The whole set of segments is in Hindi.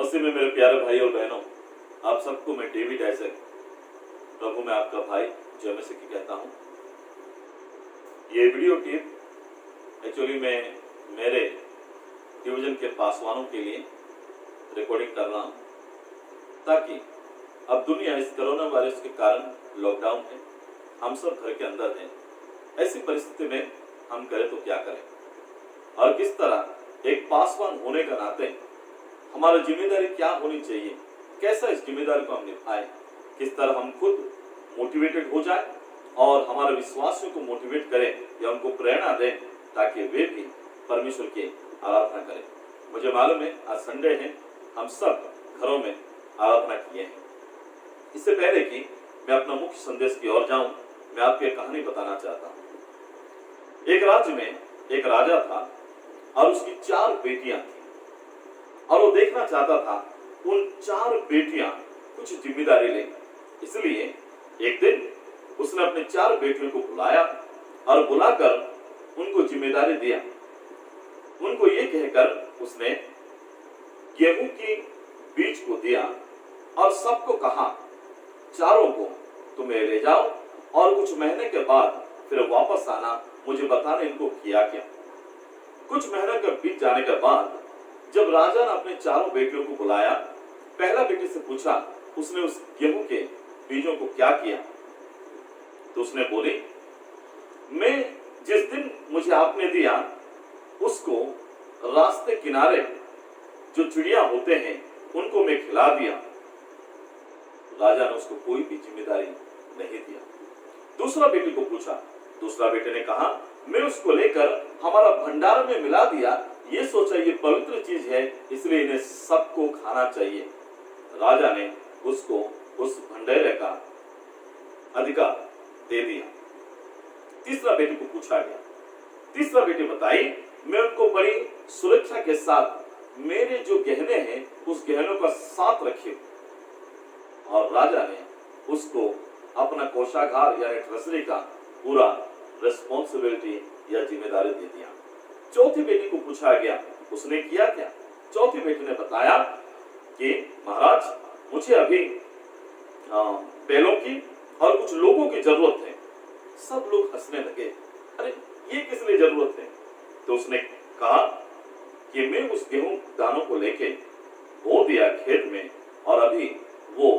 मसीह में मेरे प्यारे भाई और बहनों, आप सबको मैं डेविड आइजक प्रभु में आपका भाई जय मसीह की कहता हूँ। ये वीडियो टिप एक्चुअली मैं मेरे डिवीजन के पासवानों के लिए रिकॉर्डिंग कर रहा हूँ, ताकि अब दुनिया इस कोरोना वायरस के कारण लॉकडाउन है, हम सब घर के अंदर हैं। ऐसी परिस्थिति में हम करें तो क्या करें और किस तरह एक पासवान होने का नाते हमारा जिम्मेदारी क्या होनी चाहिए, कैसा इस जिम्मेदारी को हम निभाएं, किस तरह हम खुद मोटिवेटेड हो जाए और हमारे विश्वासियों को मोटिवेट करें या उनको प्रेरणा दें ताकि वे भी परमेश्वर की आराधना करें। मुझे मालूम है आज संडे है, हम सब घरों में आराधना किए हैं। इससे पहले कि मैं अपना मुख्य संदेश की ओर जाऊं, मैं आपको एक कहानी बताना चाहता हूं। एक राज्य में एक राजा था और उसकी 4 बेटियां थी और वो देखना चाहता था उन 4 बेटियां कुछ जिम्मेदारी लें। इसलिए एक दिन उसने अपने 4 बेटियों को बुलाया और बुलाकर उनको जिम्मेदारी दिया। उनको ये कहकर उसने गेहूं की बीज को दिया और सबको कहा, चारों को तुम्हें ले जाओ और कुछ महीने के बाद फिर वापस आना, मुझे बताना इनको किया क्या। कुछ महीने का बीत जाने के बाद जब राजा ने अपने 4 बेटियों को बुलाया, पहला बेटे से पूछा उसने उस गेहूं के बीजों को क्या किया। तो उसने बोली, मैं जिस दिन मुझे आपने दिया उसको रास्ते किनारे जो चिड़िया होते हैं उनको मैं खिला दिया। राजा ने उसको कोई भी जिम्मेदारी नहीं दिया। दूसरा बेटे को पूछा, दूसरा बेटे ने कहा, मैं उसको लेकर हमारा भंडार में मिला दिया, ये सोचा ये पवित्र चीज है इसलिए इन्हें सबको खाना चाहिए। राजा ने उसको उस भंडारे का अधिकार दे दिया। तीसरा बेटे को पूछा गया, तीसरा बेटे बताई, मैं उनको बड़ी सुरक्षा के साथ मेरे जो गहने हैं उस गहनों का साथ रखे। और राजा ने उसको अपना कोषागार यानी ट्रेजरी का पूरा रिस्पॉन्सिबिलिटी या जिम्मेदारी दे दिया। चौथी बेटी को पूछा गया, उसने किया क्या। चौथी बेटी ने बताया कि महाराज मुझे अभी बैलों की और कुछ लोगों की जरूरत है। सब लोग हंसने लगे, अरे ये किस लिए जरूरत है। तो उसने कहा कि मैं उस गेहूं दानों को लेके बो दिया खेत में और अभी वो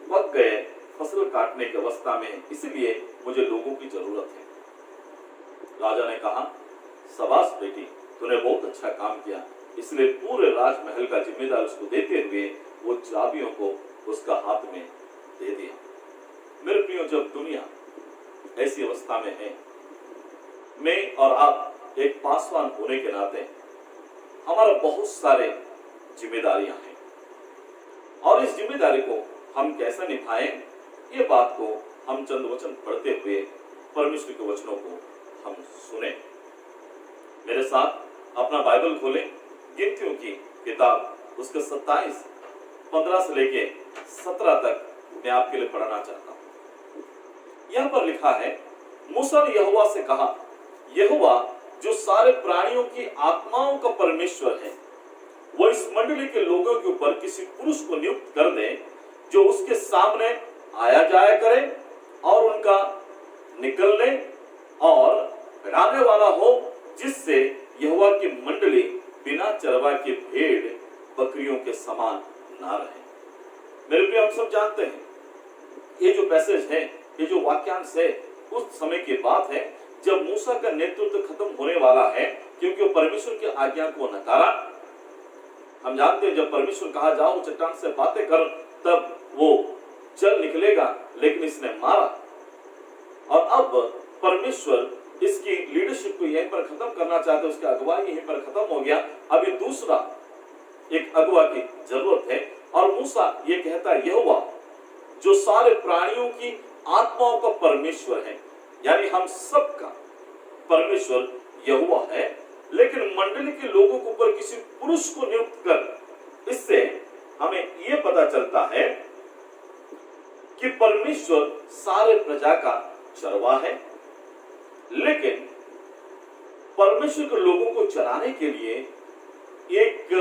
पक गए, फसल काटने की अवस्था में, इसलिए मुझे लोगों की जरूरत है। राजा ने कहा, शाबाश बेटी, तूने बहुत अच्छा काम किया। इसलिए पूरे राजमहल का जिम्मेदार उसको देते हुए वो चाबियों को उसका हाथ में दे दिया। मेरे प्रियो, जब दुनिया ऐसी अवस्था में है, मैं और आप एक पासवान होने के नाते हमारा बहुत सारे जिम्मेदारियां हैं और इस जिम्मेदारी को हम कैसे निभाएं, ये बात को हम चंद वचन पढ़ते हुए परमेश्वर के वचनों को हम सुने। मेरे साथ अपना बाइबल खोलें, गिनतियों की किताब उसके 15 से लेके 17 तक मैं आपके लिए पढ़ना चाहता हूं। यहां पर लिखा है, मूसा ने यहोवा से कहा, यहोवा जो सारे प्राणियों की आत्माओं का परमेश्वर है, वो इस मंडली के लोगों के ऊपर किसी पुरुष को नियुक्त कर दे जो उसके सामने आया जाया करे और उनका निकलने और फिराने वाला हो, जिससे यहोवा की मंडली बिना चरवा के भेड़ बकरियों के समान ना रहे। मेरे प्रिय, हम सब जानते हैं ये जो पैसेज है, ये जो वाक्यांश है, उस समय की बात है जब मूसा का नेतृत्व खत्म होने वाला है, क्योंकि वो परमेश्वर की आज्ञा को नकारा। हम जानते हैं जब परमेश्वर कहा जाओ चट्टान से बातें कर, तब वो चल निकलेगा, लेकिन इसने मारा। और अब परमेश्वर इसकी लीडरशिप को यहीं पर खत्म करना चाहते, उसका अगुवाई यहीं पर खत्म हो गया। अभी दूसरा एक अगुवा की जरूरत है और मूसा ये कहता है, यहोवा जो सारे प्राणियों की आत्माओं का परमेश्वर है, यानी हम सबका परमेश्वर यहोवा है, लेकिन मंडली के लोगों के ऊपर किसी पुरुष को नियुक्त कर। इससे हमें यह पता चलता है कि परमेश्वर सारे प्रजा का चरवा है, लेकिन परमेश्वर के लोगों को चलाने के लिए एक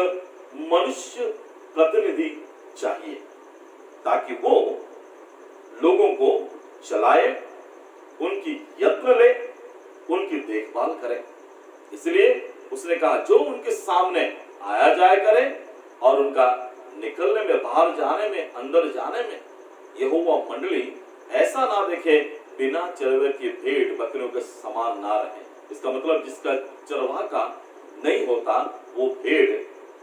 मनुष्य प्रतिनिधि चाहिए ताकि वो लोगों को चलाए, उनकी यत्न ले, उनकी देखभाल करे। इसलिए उसने कहा जो उनके सामने आया जाया करे और उनका निकलने में, बाहर जाने में, अंदर जाने में यहोवा मंडली ऐसा ना देखे बिना चरवे की भेड़ बकरियों के समान ना रहे। इसका मतलब जिसका चरवाहा का नहीं होता वो भेड़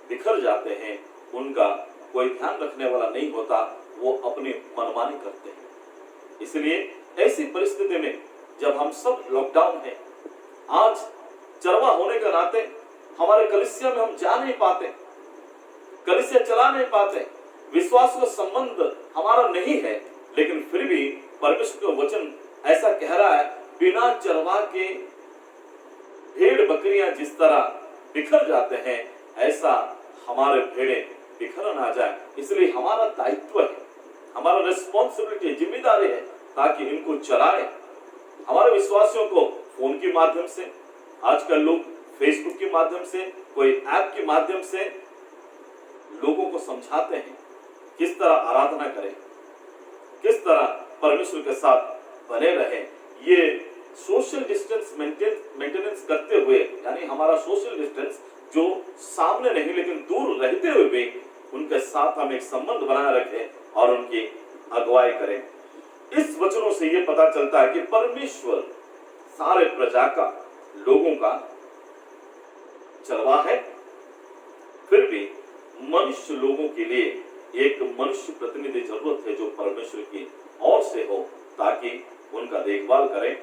बिखर जाते हैं, उनका कोई ध्यान रखने वाला नहीं होता, वो अपनी मनमानी करते हैं। इसलिए ऐसी परिस्थिति में जब हम सब लॉकडाउन है, आज चरवा होने के नाते हमारे कलीसिया में हम जा नहीं पाते, कलीसिया चला नहीं पाते, विश्वास का संबंध हमारा नहीं है, लेकिन फिर भी परमेश्वर का वचन ऐसा कह रहा है बिना चरवा के भेड़ बकरियां जिस तरह बिखर जाते हैं ऐसा हमारे भेड़े बिखर ना जाए। इसलिए हमारा दायित्व है, हमारा रिस्पॉन्सिबिलिटी, जिम्मेदारी है ताकि इनको चलाए। हमारे विश्वासियों को फोन के माध्यम से, आजकल लोग फेसबुक के माध्यम से, कोई ऐप के माध्यम से लोगों को समझाते हैं किस तरह आराधना करें, किस तरह परमेश्वर के साथ बने रहे। ये सोशल डिस्टेंस मेंटेनेंस करते हुए, यानी हमारा सोशल डिस्टेंस जो सामने नहीं लेकिन दूर रहते हुए भी उनके साथ हम एक संबंध बनाए रखें और उनकी अगुवाई करें। इस वचनों से ये पता चलता है कि परमेश्वर सारे प्रजा का, लोगों का चरवाहा है, फिर भी मनुष्य लोगों के लिए एक मनुष्य प्रतिनिधि जरूरत है जो परमेश्वर की ओर से हो ताकि उनका देखभाल करें,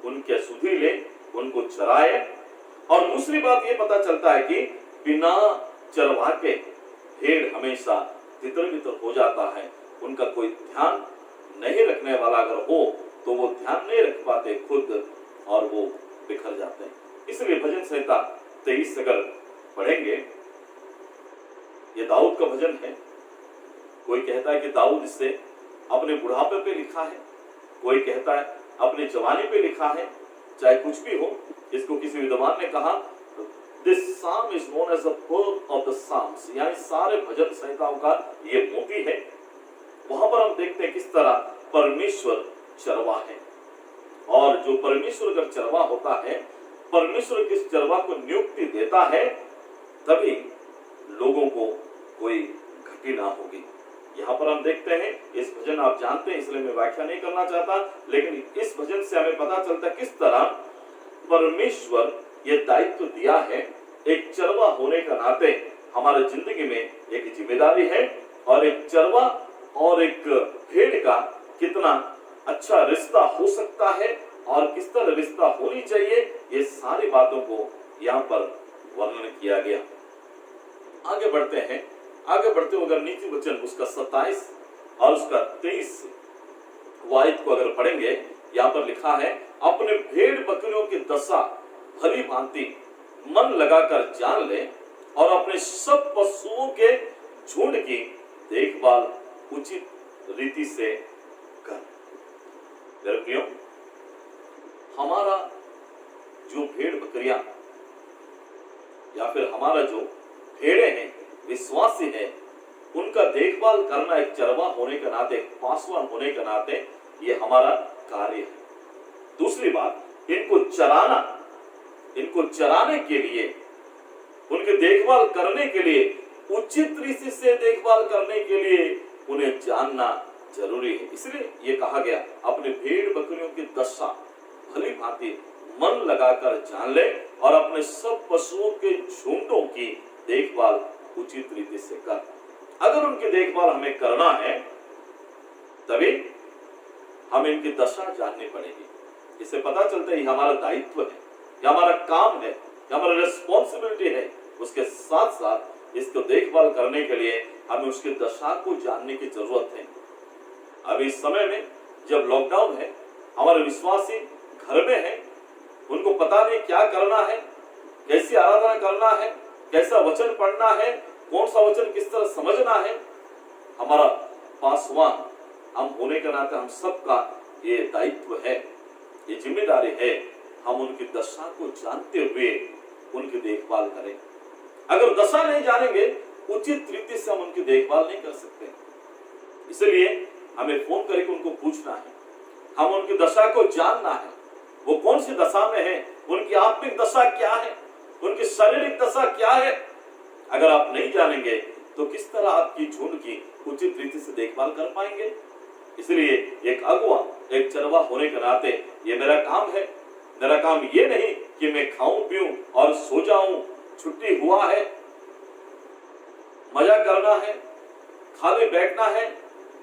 उनके सुधि ले, उनको चराए। और दूसरी बात ये पता चलता है कि बिना चरवाहा के भेड़ हमेशा तितर-बितर हो जाता है, उनका कोई ध्यान नहीं रखने वाला अगर हो तो वो ध्यान नहीं रख पाते खुद और वो बिखर जाते हैं। इसलिए भजन संहिता 23 अगर पढ़ेंगे, ये दाऊद का भजन है। कोई कहता है कि दाऊद इसे अपने बुढ़ापे पे लिखा है, कोई कहता है अपने जवानी पे लिखा है, चाहे कुछ भी हो। इसको किसी विद्वान ने कहा this psalm is known as the pearl of the psalms, यानी सारे भजन संहिताओं का ये मोती है। वहां पर हम देखते हैं किस तरह परमेश्वर चरवाहा है, और जो परमेश्वर अगर चरवाहा होता है, परमेश्वर किस चरवाहा को नियुक्ति देता है, तभी लोगों को कोई घटी ना होगी। यहाँ पर हम देखते हैं, इस भजन आप जानते हैं इसलिए मैं व्याख्या नहीं करना चाहता, लेकिन इस भजन से हमें पता चलता है किस तरह परमेश्वर ये दायित्व दिया है। एक चरवा होने का नाते हमारे जिंदगी में एक जिम्मेदारी है, और एक चरवा और एक भेड़ का कितना अच्छा रिश्ता हो सकता है और किस तरह रिश्ता होनी चाहिए, ये सारी बातों को यहाँ पर वर्णन किया गया। आगे बढ़ते हैं, आगे बढ़ते हुए अगर नीति वचन उसका 27 और उसका 23 वायद को अगर पढ़ेंगे, यहाँ पर लिखा है अपने भेड़ बकरियों की दशा भली भांति मन लगाकर जान ले और अपने सब पशुओं के झुंड की देखभाल उचित रीति से कर। मेरे प्रियो, हमारा जो भेड़ बकरियां या फिर हमारा जो भेड़े हैं, विश्वासी है, उनका देखभाल करना एक चरवा होने के नाते, एक पासवान होने के नाते ये हमारा कार्य है। दूसरी बात, इनको चराने के लिए, उनकी देखभाल करने के लिए, उचित रीति से देखभाल करने के लिए उन्हें जानना जरूरी है। इसलिए ये कहा गया अपने भेड़ बकरियों की दशा भली भांति मन लगाकर जान ले और अपने सब पशुओं के झुंडों की देखभाल उचित रीति से कर। अगर उनकी देखभाल हमें करना है तभी हमें इनकी दशा जाननी पड़ेगी। इससे पता चलता है ये हमारा दायित्व है, ये हमारा काम है, ये हमारा रिस्पॉन्सिबिलिटी है। उसके साथ साथ इसको देखभाल करने के लिए हमें उसकी दशा को जानने की जरूरत है। अभी इस समय में जब लॉकडाउन है, हमारे विश्वासी घर में है, उनको पता नहीं क्या करना है, कैसी आराधना करना है, कैसा वचन पढ़ना है, कौन सा वचन किस तरह समझना है। हमारा पासवान हम होने के नाते हम सबका ये दायित्व है, ये जिम्मेदारी है, हम उनकी दशा को जानते हुए उनकी देखभाल करें। अगर दशा नहीं जानेंगे उचित रीति से हम उनकी देखभाल नहीं कर सकते। इसलिए हमें फोन करके उनको पूछना है, हम उनकी दशा को जानना है, वो कौन सी दशा में है, उनकी आत्मिक दशा क्या है, उनकी शारीरिक दशा क्या है। अगर आप नहीं जानेंगे तो किस तरह आपकी झुंड की उचित रीति से देखभाल कर पाएंगे। इसलिए एक अगुआ, एक चरवा होने के नाते ये मेरा काम है। मेरा काम ये नहीं कि मैं खाऊं पीऊं और सो जाऊं, छुट्टी हुआ है, मजा करना है, खाली बैठना है,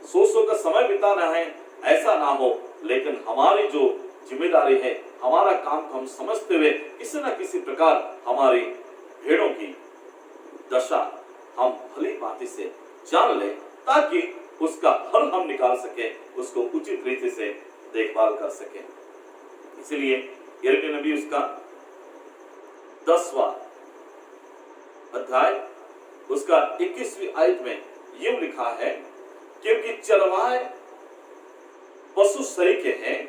सो का समय बिताना है, ऐसा ना हो। लेकिन हमारी जो जिम्मेदारी है, हमारा काम को हम समझते हुए किसी न किसी प्रकार हमारी भेड़ों की दशा हम भली भांति से जान ले, ताकि उसका हल हम निकाल सके, उसको उचित रीति से देखभाल कर सके। इसलिए यिर्मयाह नबी उसका 10वां अध्याय उसका 21वीं आयत में यूं लिखा है, क्योंकि चरवाहे पशु सरीखे हैं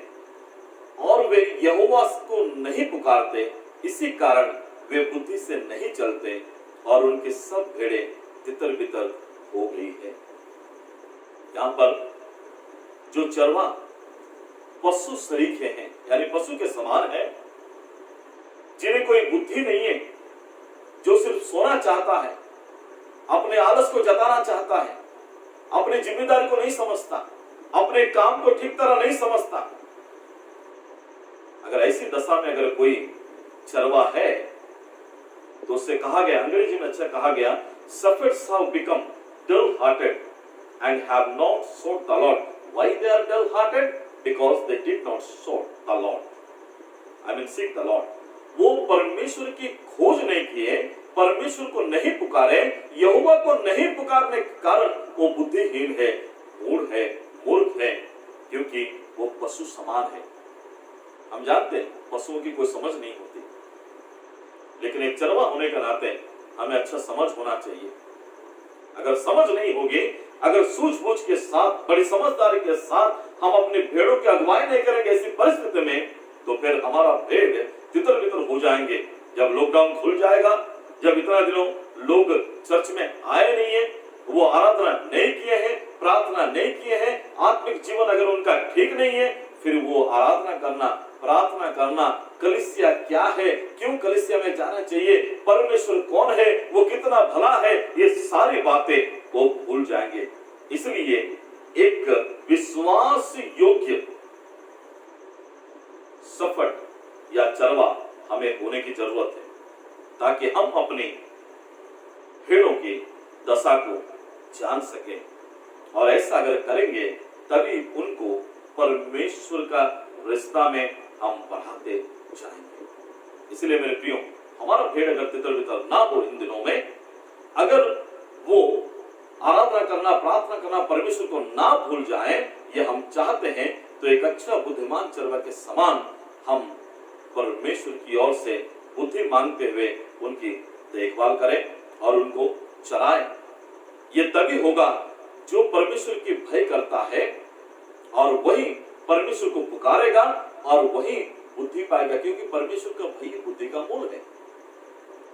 और वे यहोवा को नहीं पुकारते, इसी कारण वे बुद्धि से नहीं चलते और उनकी सब भेड़ें तितर बितर हो गई है। यहाँ पर जो चरवा पशु सरीखे हैं, यानी पशु के समान है, जिन्हें कोई बुद्धि नहीं है, जो सिर्फ सोना चाहता है, अपने आलस को जताना चाहता है, अपनी जिम्मेदारी को नहीं समझता, अपने काम को ठीक तरह नहीं समझता। अगर ऐसी दशा में अगर कोई चरवा है तो उससे कहा गया, अंग्रेजी में अच्छा कहा गया, shepherds have become dull-hearted and have not sought the Lord. Why they are dull-hearted? Because they did not sought the Lord. I mean seek the Lord. वो परमेश्वर की खोज नहीं किए, परमेश्वर को नहीं पुकारे, यहोवा को नहीं पुकारने के कारण वो बुद्धिहीन है, मूढ़ है, मूर्ख है, क्योंकि वो पशु समान है। हम जानते हैं पशुओं की कोई समझ नहीं होती, लेकिन एक चरवा होने के नाते हमें अच्छा समझ होना चाहिए। अगर समझ नहीं होगी, अगर सूझबूझ के साथ, बड़ी समझदारी के साथ हम अपनी भेड़ों की अगुवाई नहीं करेंगे ऐसी परिस्थिति में, तो फिर हमारा भेड़ तितर बितर हो जाएंगे। जब लॉकडाउन खुल जाएगा, जब इतना दिनों लोग चर्च में आए नहीं है, वो आराधना नहीं किए हैं, प्रार्थना नहीं किए हैं, आत्मिक जीवन अगर उनका ठीक नहीं है, फिर वो आराधना करना, प्रार्थना करना, कलीसिया क्या है, क्यों कलीसिया में जाना चाहिए, परमेश्वर कौन है, वो कितना भला है, ये सारी बातें वो भूल जाएंगे। इसलिए एक विश्वास योग्य शफट या चरवा हमें होने की जरूरत है, ताकि हम अपनी भेड़ों की दशा को जान सकें। और ऐसा अगर करेंगे तभी उनको परमेश्वर का रिश्ता में हम बढ़ाते जाएंगे। इसलिए मेरे प्रियो, हमारा भेड़ अगर तितर बितर ना हो इन दिनों में, अगर वो आराधना करना, प्रार्थना करना, परमेश्वर को ना भूल जाए, ये हम चाहते हैं, तो एक अच्छा बुद्धिमान चरवा के समान हम परमेश्वर की ओर से बुद्धि मांगते हुए उनकी देखभाल करें और उनको चलाएं। ये तभी होगा जो परमेश्वर की भय करता है, और वही परमेश्वर को पुकारेगा और वही बुद्धि पाएगा, क्योंकि परमेश्वर का भय बुद्धि का मूल है।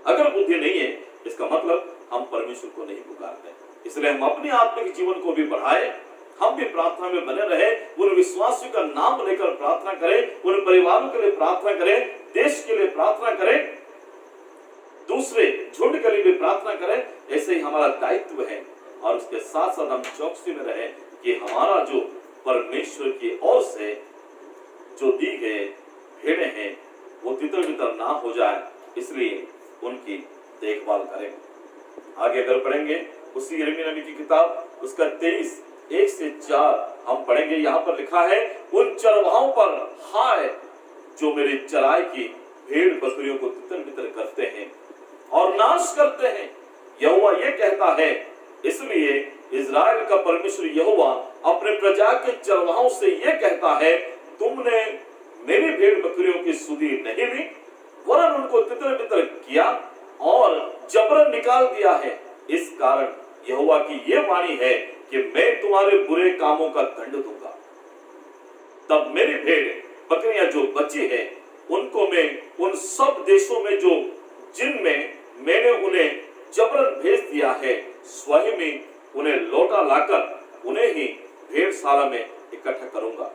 अगर बुद्धि नहीं है, इसका मतलब हम परमेश्वर को नहीं पुकारते। इसलिए हम अपने आत्मिक जीवन को भी बढ़ाएं, हम भी प्रार्थना में बने रहे, उन विश्वासियों का नाम लेकर प्रार्थना करें, उन परिवारों के लिए प्रार्थना करें, देश के लिए प्रार्थना करें, दूसरे झुंड के लिए भी प्रार्थना करें। ऐसे ही हमारा दायित्व है। और उसके साथ साथ हम चौकसी में रहे कि हमारा जो परमेश्वर की ओर से जो दी गए भेड़े हैं वो तितर बितर ना हो जाए, इसलिए उनकी देखभाल करें। आगे अगर पढ़ेंगे उसी यिर्मयाह नबी की किताब उसका 23:1-4 हम पढ़ेंगे। यहाँ पर लिखा है, उन चरवाहों पर हाय जो मेरी चराई की भेड़ बकरियों को तितर बितर करते हैं और नाश करते हैं। यहोवा ये कहता है, इसलिए इज़राइल का परमेश्वर यहोवा अपने प्रजा के चरवाहों से ये कहता है, तुमने मेरी भेड़ बकरियों की सुधि नहीं ली, वरन उनको तितर बितर किया और जबरन निकाल दिया है। इस कारण यहोवा की ये वाणी है कि मैं तुम्हारे बुरे कामों का दंड दूंगा। तब मेरी भेड़ बकरियां जो बची है, उनको मैं उन सब देशों में जो जिनमें मैंने उन्हें जबरन भेज दिया है, स्वयं ही उन्हें लौटा लाकर उन्हें ही भेड़शाला में इकट्ठा करूंगा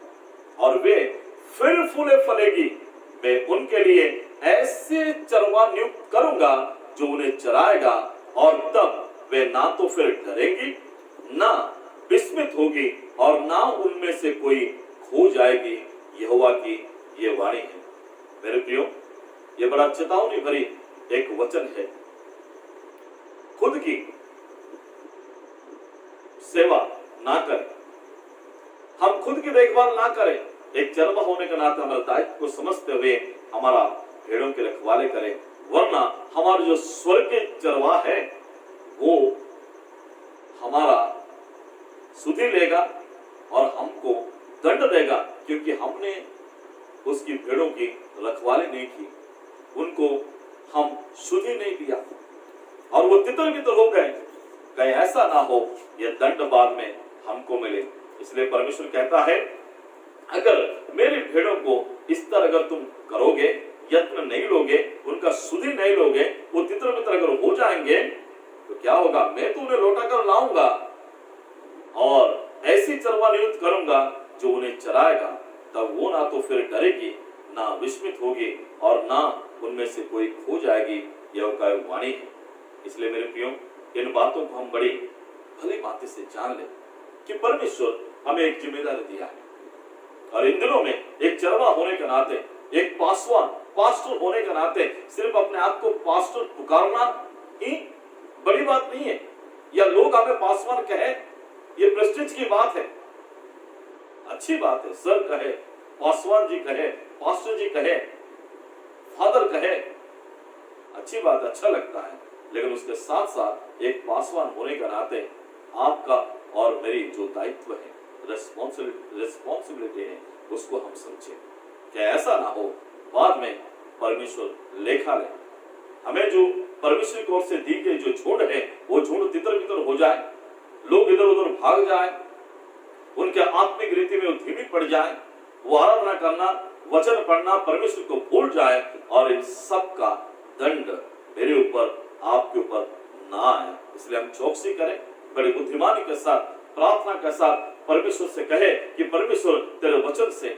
और वे फिर फूले फलेगी। मैं उनके लिए ऐसे चरवा नियुक्त करूंगा जो उन्हें चराएगा और तब वे ना तो फिर डरेंगी ना विस्मित होगी और ना उनमें से कोई खो जाएगी। यहोवा की ये वाणी है। मेरे प्रियो, ये बड़ा चेतावनी भरी एक वचन है। खुद की सेवा ना करें, हम खुद की देखभाल ना करें। एक चरवा होने के नाते हमारे दायित्व को समझते हुए हमारा भेड़ों के रखवाले करें, वरना हमारा जो स्वर्गीय चरवा है वो हमारा सुधि लेगा और हमको दंड देगा, क्योंकि हमने उसकी भेड़ों की रखवाली नहीं की, उनको हम सुधि नहीं दिया और वो तितर बितर हो गए। कहीं ऐसा ना हो ये दंड बाद में हमको मिले। इसलिए परमेश्वर कहता है, अगर मेरी भेड़ों को इस तरह अगर तुम करोगे, यत्न नहीं लोगे, उनका सुधि नहीं लोगे, वो तितर बितर अगर हो जाएंगे तो क्या होगा? मैं तो उन्हें लौटा कर लाऊंगा और ऐसी चरवा नियुक्त करूंगा जो उन्हें चराएगा। तब वो ना तो फिर डरेगी ना विस्मित होगी और ना उनमें से कोई खो जाएगी। यहोवा की वाणी है। इसलिए मेरे प्रियो, इन बातों को हम बड़ी भली बातें से जान लें कि परमेश्वर हमें एक जिम्मेदारी दिया है और इन दिनों में एक चरवा होने के नाते, एक पास्टर होने के नाते सिर्फ अपने आप को पास्टर पुकारना ही बड़ी बात नहीं है, या लोग हमें पासवान कहे, ये प्रेस्टीज की बात है। अच्छी बात है, सर कहे, पासवान जी कहे, पास्टर जी कहे, फादर कहे, अच्छी बात, अच्छा लगता है। लेकिन उसके साथ साथ एक पासवान होने के नाते आपका और मेरी जो दायित्व है, रिस्पॉन्सिबिलिटी है, उसको हम समझें कि ऐसा ना हो बाद में परमेश्वर लेखा ले। हमें जो परमेश्वर की ओर से दी गई जो झुंड है वो झुंड तितर बितर हो जाए, लोग इधर उधर भाग जाए, उनके आत्मिक रीति में धीमी पड़ जाए, वो आराधना करना, वचन पढ़ना, परमेश्वर को भूल जाए और इन सब का दंड मेरे ऊपर, आपके ऊपर ना आए। इसलिए हम चौकसी करें, बड़ी बुद्धिमानी के साथ, प्रार्थना के साथ परमेश्वर से कहे कि परमेश्वर तेरे वचन से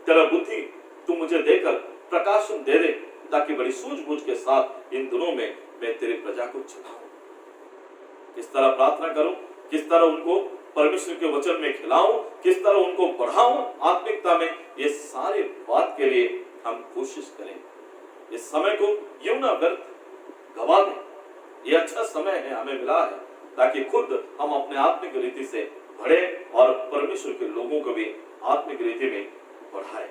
तेरा बुद्धि तू मुझे देकर प्रकाशन दे दे, ताकि बड़ी सूझबूझ के साथ इन दिनों में मैं तेरी प्रजा को चलाऊं। किस तरह प्रार्थना करूं, किस तरह उनको परमेश्वर के वचन में खिलाऊं, किस तरह उनको बढ़ाऊं आत्मिकता में, ये सारी बात के लिए हम कोशिश करें। इस समय को यूं ना व्यर्थ गवा दें। ये अच्छा समय है हमें मिला है, ताकि खुद हम अपने आत्मिक रीति से बढ़े और परमेश्वर के लोगों को भी आत्मिक रीति में बढ़ाए।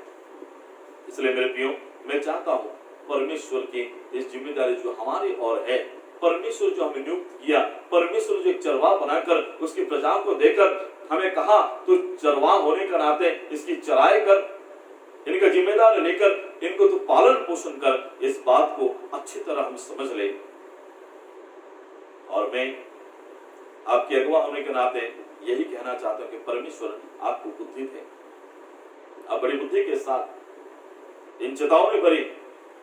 इसलिए मेरे प्रियो, मैं चाहता हूं परमेश्वर की इस जिम्मेदारी जो हमारी ओर है, परमेश्वर जो हमें नियुक्त किया, परमेश्वर जो एक चरवाह बनाकर उसकी प्रजा को देकर हमें कहा तो चरवाह होने के नाते इसकी चराई कर, इनका जिम्मेदारी लेकर इनको तो पालन पोषण कर, इस बात को अच्छी तरह हम समझ ले। और मैं आपके अगुवा होने के नाते यही कहना चाहता हूं कि परमेश्वर आपको बुद्धि दे। आप बड़ी बुद्धि के साथ इन चेतावनी भरी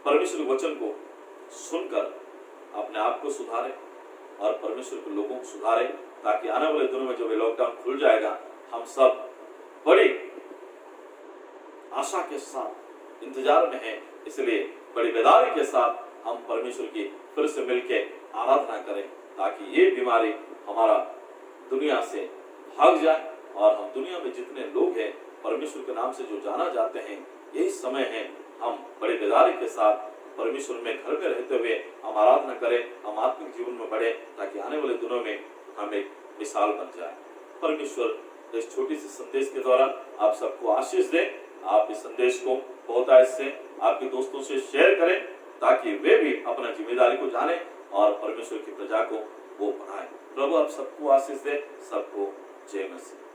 परमेश्वर के वचन को सुनकर अपने आप को सुधारे और परमेश्वर के लोगों को सुधारे, ताकि आने वाले दिनों में जब लॉकडाउन खुल जाएगा, हम सब बड़ी आशा के साथ इंतजार में हैं। इसलिए बड़ी बेदारी के साथ हम परमेश्वर की फिर से मिलकर आराधना करें, ताकि ये बीमारी हमारा दुनिया से भाग जाए और हम दुनिया में जितने लोग हैं परमेश्वर के नाम से जो जाना जाते हैं, यही समय है हम बड़े बेदारी के साथ परमेश्वर में घर में रहते हुए हम आराधना करें, हम आत्मिक जीवन में बढ़े, ताकि आने वाले दिनों में हम एक मिसाल बन जाए। परमेश्वर इस छोटी सी संदेश के द्वारा आप सबको आशीष दे। आप इस संदेश को बहुतायत से आपके दोस्तों से शेयर करें, ताकि वे भी अपना जिम्मेदारी को जाने और परमेश्वर की प्रजा को वो बढ़ाए। प्रभु आप सबको आशीष दे। सबको जय मसीह।